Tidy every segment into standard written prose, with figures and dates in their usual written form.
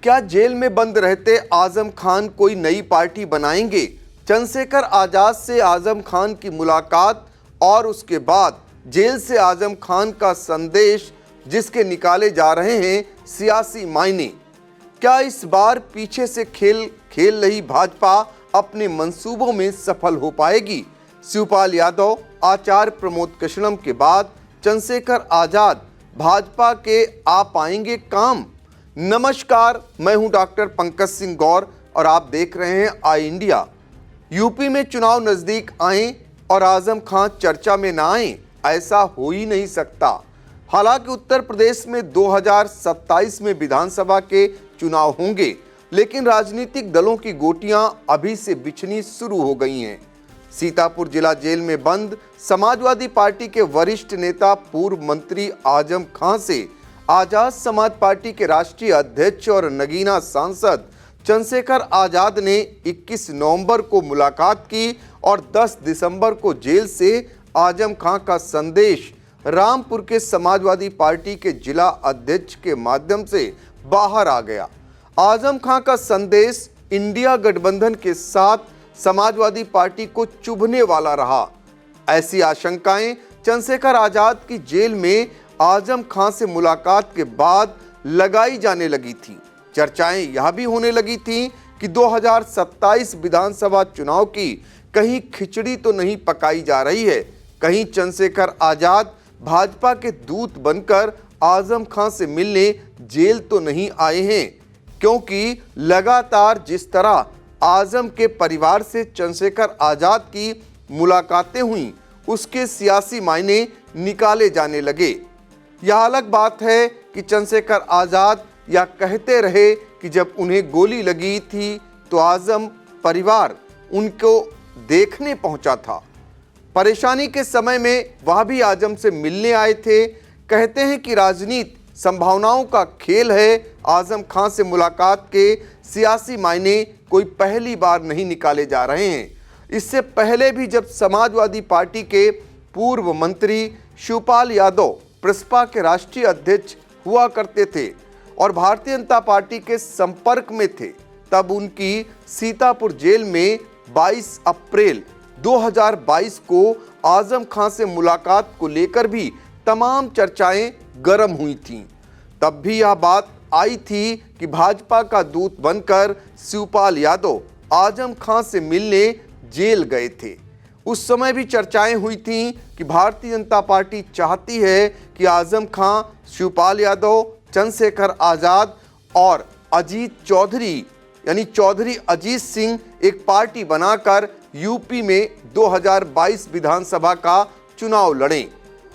क्या जेल में बंद रहते आजम खान कोई नई पार्टी बनाएंगे? चंद्रशेखर आजाद से आजम खान की मुलाकात और उसके बाद जेल से आजम खान का संदेश जिसके निकाले जा रहे हैं सियासी मायने। क्या इस बार पीछे से खेल रही भाजपा अपने मंसूबों में सफल हो पाएगी? शिवपाल यादव, आचार्य प्रमोद कृष्णम के बाद चंद्रशेखर आजाद भाजपा के आ पाएंगे काम? नमस्कार, मैं हूं डॉक्टर पंकज सिंह गौर और आप देख रहे हैं आई इंडिया। यूपी में चुनाव नजदीक आए और आजम खान चर्चा में ना आए, ऐसा हो ही नहीं सकता। हालांकि उत्तर प्रदेश में 2027 में विधानसभा के चुनाव होंगे, लेकिन राजनीतिक दलों की गोटियां अभी से बिछनी शुरू हो गई हैं। सीतापुर जिला जेल में बंद समाजवादी पार्टी के वरिष्ठ नेता पूर्व मंत्री आजम खान से आजाद समाज पार्टी के राष्ट्रीय अध्यक्ष और नगीना सांसद चंद्रशेखर आजाद ने 21 नवंबर को मुलाकात की और 10 दिसंबर को जेल से आजम खान का संदेश रामपुर के समाजवादी पार्टी के जिला अध्यक्ष के माध्यम से बाहर आ गया। आजम खान का संदेश इंडिया गठबंधन के साथ समाजवादी पार्टी को चुभने वाला रहा। ऐसी आशंकाएं चंद्रशेखर आजाद की जेल में आजम खान से मुलाकात के बाद लगाई जाने लगी थी। चर्चाएं यह भी होने लगी थी कि 2027 विधानसभा चुनाव की कहीं खिचड़ी तो नहीं पकाई जा रही है, कहीं चंद्रशेखर आजाद भाजपा के दूत बनकर आजम खान से मिलने जेल तो नहीं आए हैं। क्योंकि लगातार जिस तरह आजम के परिवार से चंद्रशेखर आजाद की मुलाकातें हुई, उसके सियासी मायने निकाले जाने लगे। यह अलग बात है कि चंद्रशेखर आजाद या कहते रहे कि जब उन्हें गोली लगी थी तो आजम परिवार उनको देखने पहुंचा था। परेशानी के समय में वह भी आजम से मिलने आए थे। कहते हैं कि राजनीति संभावनाओं का खेल है। आजम खान से मुलाकात के सियासी मायने कोई पहली बार नहीं निकाले जा रहे हैं। इससे पहले भी जब समाजवादी पार्टी के पूर्व मंत्री शिवपाल यादव प्रसपा के राष्ट्रीय अध्यक्ष हुआ करते थे और भारतीय जनता पार्टी के संपर्क में थे, तब उनकी सीतापुर जेल में 22 अप्रैल 2022 को आजम खान से मुलाकात को लेकर भी तमाम चर्चाएं गर्म हुई थीं। तब भी यह बात आई थी कि भाजपा का दूत बनकर शिवपाल यादव आजम खान से मिलने जेल गए थे। उस समय भी चर्चाएं हुई थीं कि भारतीय जनता पार्टी चाहती है कि आजम खान, शिवपाल यादव, चंद्रशेखर आजाद और अजीत चौधरी यानी चौधरी अजीत सिंह एक पार्टी बनाकर यूपी में 2022 विधानसभा का चुनाव लड़ें।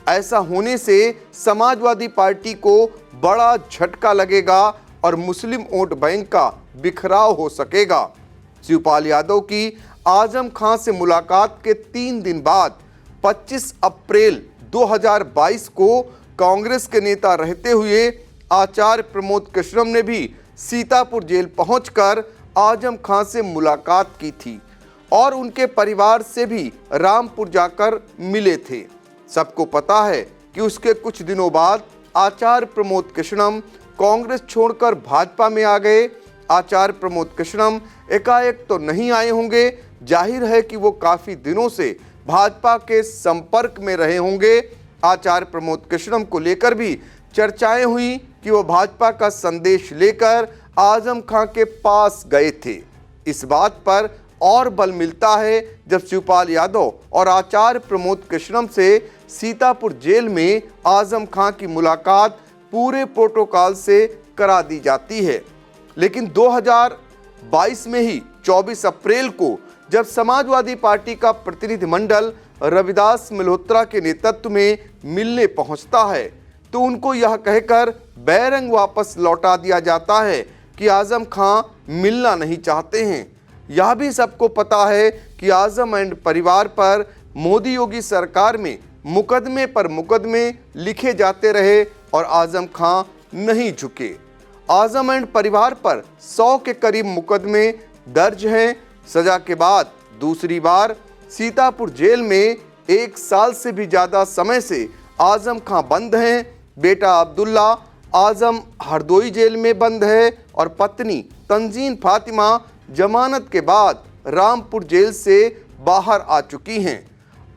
ऐसा होने से समाजवादी पार्टी को बड़ा झटका लगेगा और मुस्लिम वोट बैंक का बिखराव हो सकेगा। शिवपाल यादव की आजम खान से मुलाकात के 3 दिन बाद 25 अप्रैल 2022 को कांग्रेस के नेता रहते हुए आचार्य प्रमोद कृष्णम ने भी सीतापुर जेल पहुंचकर आजम खान से मुलाकात की थी और उनके परिवार से भी रामपुर जाकर मिले थे। सबको पता है कि उसके कुछ दिनों बाद आचार्य प्रमोद कृष्णम कांग्रेस छोड़कर भाजपा में आ गए। आचार्य प्रमोद कृष्णम एकाएक तो नहीं आए होंगे, जाहिर है कि वो काफ़ी दिनों से भाजपा के संपर्क में रहे होंगे। आचार्य प्रमोद कृष्णम को लेकर भी चर्चाएं हुई कि वो भाजपा का संदेश लेकर आजम खान के पास गए थे। इस बात पर और बल मिलता है जब शिवपाल यादव और आचार्य प्रमोद कृष्णम से सीतापुर जेल में आजम खान की मुलाकात पूरे प्रोटोकॉल से करा दी जाती है। लेकिन 2022 में ही 24 अप्रैल को जब समाजवादी पार्टी का प्रतिनिधिमंडल रविदास मल्होत्रा के नेतृत्व में मिलने पहुंचता है तो उनको यह कहकर बैरंग वापस लौटा दिया जाता है कि आजम खान मिलना नहीं चाहते हैं। यह भी सबको पता है कि आजम एंड परिवार पर मोदी योगी सरकार में मुकदमे पर मुकदमे लिखे जाते रहे और आजम खान नहीं झुके। आजम एंड परिवार पर 100 के करीब मुकदमे दर्ज हैं। सजा के बाद दूसरी बार सीतापुर जेल में 1 साल से भी ज़्यादा समय से आजम खान बंद हैं। बेटा अब्दुल्ला आजम हरदोई जेल में बंद है और पत्नी तंजीन फातिमा जमानत के बाद रामपुर जेल से बाहर आ चुकी हैं।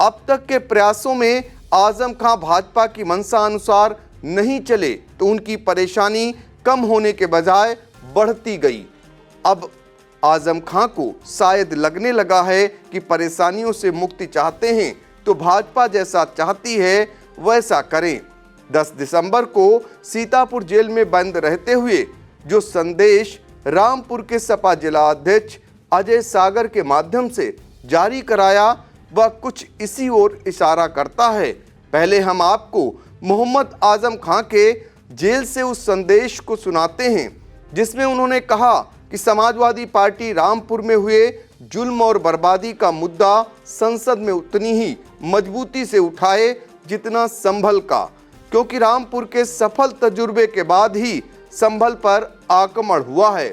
अब तक के प्रयासों में आजम खां भाजपा की मंशा अनुसार नहीं चले तो उनकी परेशानी कम होने के बजाय बढ़ती गई। अब आजम खां को शायद लगने लगा है कि परेशानियों से मुक्ति चाहते हैं तो भाजपा जैसा चाहती है वैसा करें। 10 दिसंबर को सीतापुर जेल में बंद रहते हुए जो संदेश रामपुर के सपा जिला अध्यक्ष अजय सागर के माध्यम से जारी कराया वह कुछ इसी ओर इशारा करता है। पहले हम आपको मोहम्मद आजम खां के जेल से उस संदेश को सुनाते हैं जिसमें उन्होंने कहा कि समाजवादी पार्टी रामपुर में हुए जुल्म और बर्बादी का मुद्दा संसद में उतनी ही मजबूती से उठाए जितना संभल का, क्योंकि रामपुर के सफल तजुर्बे के बाद ही संभल पर आक्रमण हुआ है।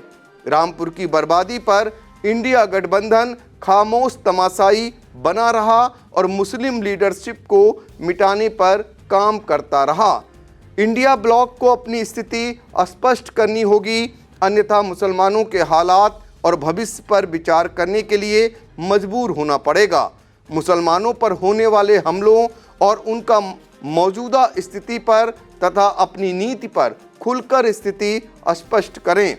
रामपुर की बर्बादी पर इंडिया गठबंधन खामोश तमाशाई बना रहा और मुस्लिम लीडरशिप को मिटाने पर काम करता रहा। इंडिया ब्लॉक को अपनी स्थिति स्पष्ट करनी होगी, अन्यथा मुसलमानों के हालात और भविष्य पर विचार करने के लिए मजबूर होना पड़ेगा। मुसलमानों पर होने वाले हमलों और उनका मौजूदा स्थिति पर तथा अपनी नीति पर खुलकर स्थिति स्पष्ट करें।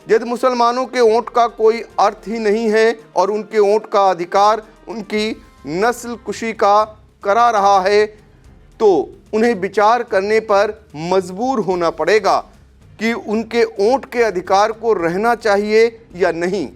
यदि मुसलमानों के वोट का कोई अर्थ ही नहीं है और उनके वोट का अधिकार उनकी नस्ल कुशी का करा रहा है तो उन्हें विचार करने पर मजबूर होना पड़ेगा कि उनके वोट के अधिकार को रहना चाहिए या नहीं।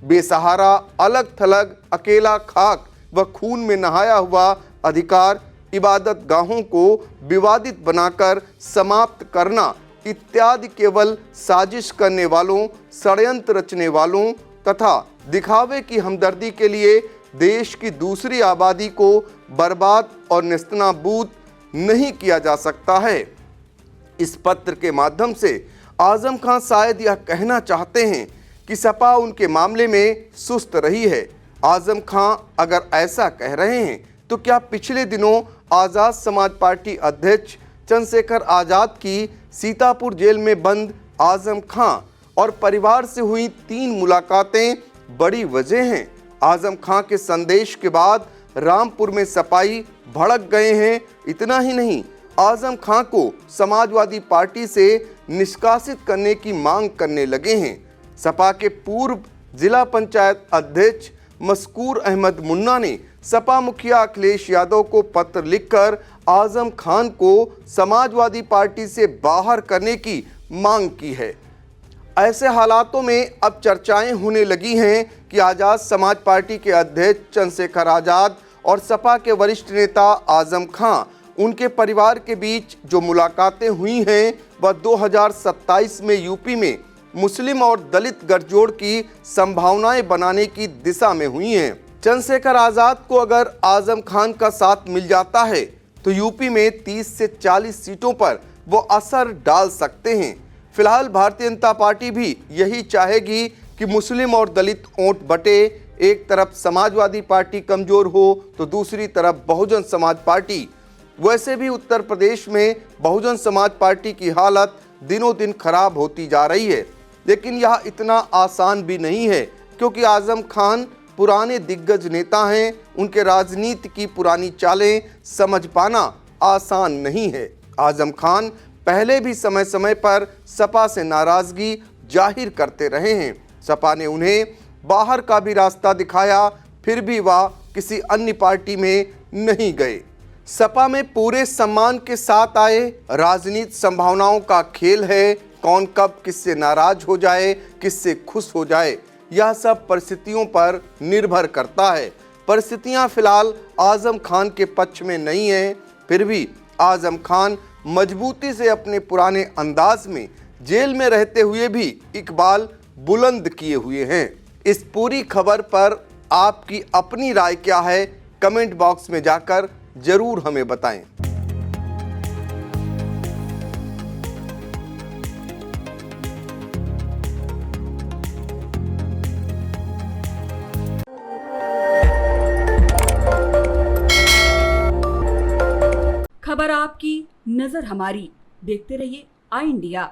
बेसहारा अलग थलग अकेला खाक व खून में नहाया हुआ अधिकार, इबादत गाहों को विवादित बनाकर समाप्त करना इत्यादि केवल साजिश करने वालों, षड्यंत्र रचने वालों तथा दिखावे की हमदर्दी के लिए देश की दूसरी आबादी को बर्बाद और नेस्तनाबूद नहीं किया जा सकता है। इस पत्र के माध्यम से आजम खां शायद यह कहना चाहते हैं कि सपा उनके मामले में सुस्त रही है। आजम खां अगर ऐसा कह रहे हैं तो क्या पिछले दिनों आज़ाद समाज पार्टी अध्यक्ष चंद्रशेखर आज़ाद की सीतापुर जेल में बंद आजम खां और परिवार से हुई 3 मुलाकातें बड़ी वजह हैं? आजम खां के संदेश के बाद रामपुर में सपाई भड़क गए हैं। इतना ही नहीं, आजम खां को समाजवादी पार्टी से निष्कासित करने की मांग करने लगे हैं। सपा के पूर्व जिला पंचायत अध्यक्ष मस्कूर अहमद मुन्ना ने सपा मुखिया अखिलेश यादव को पत्र लिखकर आजम खान को समाजवादी पार्टी से बाहर करने की मांग की है। ऐसे हालातों में अब चर्चाएं होने लगी हैं कि आज़ाद समाज पार्टी के अध्यक्ष चंद्रशेखर आज़ाद और सपा के वरिष्ठ नेता आजम खां, उनके परिवार के बीच जो मुलाकातें हुई हैं वह 2027 में यूपी में मुस्लिम और दलित गठजोड़ की संभावनाएं बनाने की दिशा में हुई हैं। चंद्रशेखर आज़ाद को अगर आजम खान का साथ मिल जाता है तो यूपी में 30 से 40 सीटों पर वो असर डाल सकते हैं। फिलहाल भारतीय जनता पार्टी भी यही चाहेगी कि मुस्लिम और दलित वोट बटे, एक तरफ समाजवादी पार्टी कमजोर हो तो दूसरी तरफ बहुजन समाज पार्टी। वैसे भी उत्तर प्रदेश में बहुजन समाज पार्टी की हालत दिनों दिन खराब होती जा रही है, लेकिन यह इतना आसान भी नहीं है क्योंकि आजम खान पुराने दिग्गज नेता हैं। उनके राजनीति की पुरानी चालें समझ पाना आसान नहीं है। आजम खान पहले भी समय समय पर सपा से नाराजगी जाहिर करते रहे हैं। सपा ने उन्हें बाहर का भी रास्ता दिखाया, फिर भी वह किसी अन्य पार्टी में नहीं गए। सपा में पूरे सम्मान के साथ आए। राजनीति संभावनाओं का खेल है, कौन कब किससे नाराज हो जाए, किससे खुश हो जाए, यह सब परिस्थितियों पर निर्भर करता है। परिस्थितियां फिलहाल आजम खान के पक्ष में नहीं है, फिर भी आजम खान मजबूती से अपने पुराने अंदाज में जेल में रहते हुए भी इकबाल बुलंद किए हुए हैं। इस पूरी खबर पर आपकी अपनी राय क्या है, कमेंट बॉक्स में जाकर जरूर हमें बताएं। खबर आपकी, नजर हमारी। देखते रहिए आ इंडिया।